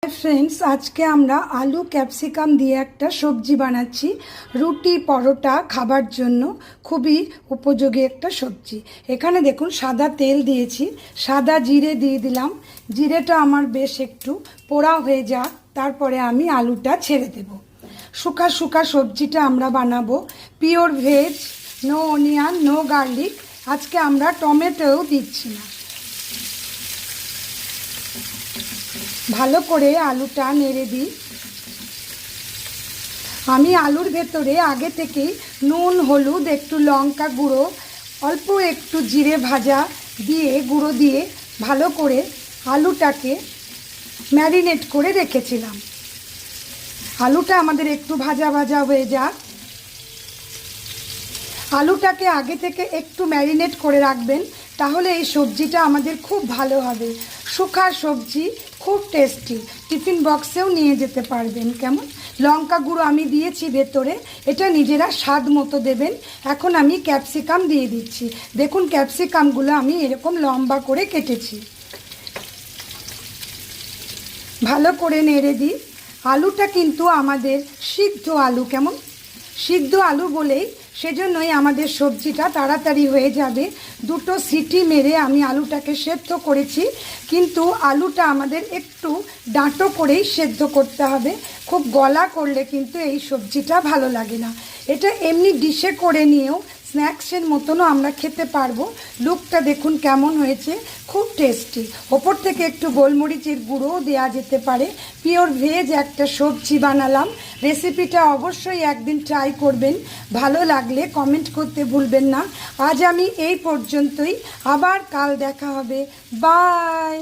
Friends आज के আমরা আলু ক্যাপসিকাম দিয়ে একটা সবজি বানাচ্ছি রুটি পরোটা খাবার জন্য খুবই উপযোগী একটা সবজি। এখানে দেখুন সাদা তেল দিয়েছি, সাদা জিরে দিয়ে দিলাম। জিরেটা আমার বেশ একটু পোড়া হয়ে যাক, তারপরে আমি আলুটা ছেড়ে দেব। শুকা শুকা সবজিটা আমরা বানাবো pure veg, no onion, no garlic. আজকে আমরা টমেটোও দিচ্ছি না। ভালো করে আলুটা নেড়ে দিই। আমি আলুর ভেতরে আগে থেকেই নুন, হলুদ, একটু লঙ্কা গুঁড়ো, অল্প একটু জিরে ভাজা দিয়ে গুঁড়ো দিয়ে ভালো করে আলুটাকে ম্যারিনেট করে রেখেছিলাম। আলুটা আমাদের একটু ভাজা ভাজা হয়ে যাক। আলুটাকে আগে থেকে একটু ম্যারিনেট করে রাখবেন, তাহলে এই সবজিটা আমাদের খুব ভালো হবে। শুকা সবজি, খুব টেস্টি, টিফিন বক্সেও নিয়ে যেতে পারবেন। কেমন লঙ্কা গুঁড়ো আমি দিয়েছি ভেতরে, এটা নিজেরা স্বাদ মতো দেবেন। এখন আমি ক্যাপসিকাম দিয়ে দিচ্ছি। দেখুন ক্যাপসিকামগুলো আমি এরকম লম্বা করে কেটেছি। ভালো করে নেড়ে দিই। আলুটা কিন্তু আমাদের সিদ্ধ আলু, কেমন সিদ্ধ আলু বলেই সেজন্যই আমাদের সবজিটা তাড়াতাড়ি হয়ে যাবে। দুটো সিটি মেরে আমি আলুটাকে সেদ্ধ করেছি, কিন্তু আলুটা আমাদের একটু ডাঁটো করেই সেদ্ধ করতে হবে। খুব গলা করলে কিন্তু এই সবজিটা ভালো লাগে না। এটা এমনি ডিশে করে নিয়েও স্ন্যাক্সের মতনও আমরা খেতে পারবো। লুকটা দেখুন কেমন হয়েছে, খুব টেস্টি। ওপর থেকে একটু গোলমরিচের গুঁড়োও দেওয়া যেতে পারে। পিওর ভেজ একটা সবজি বানালাম। রেসিপিটা অবশ্যই একদিন ট্রাই করবেন। ভালো লাগলে কমেন্ট করতে ভুলবেন না। আজ আমি এই পর্যন্তই, আবার কাল দেখা হবে। বাই।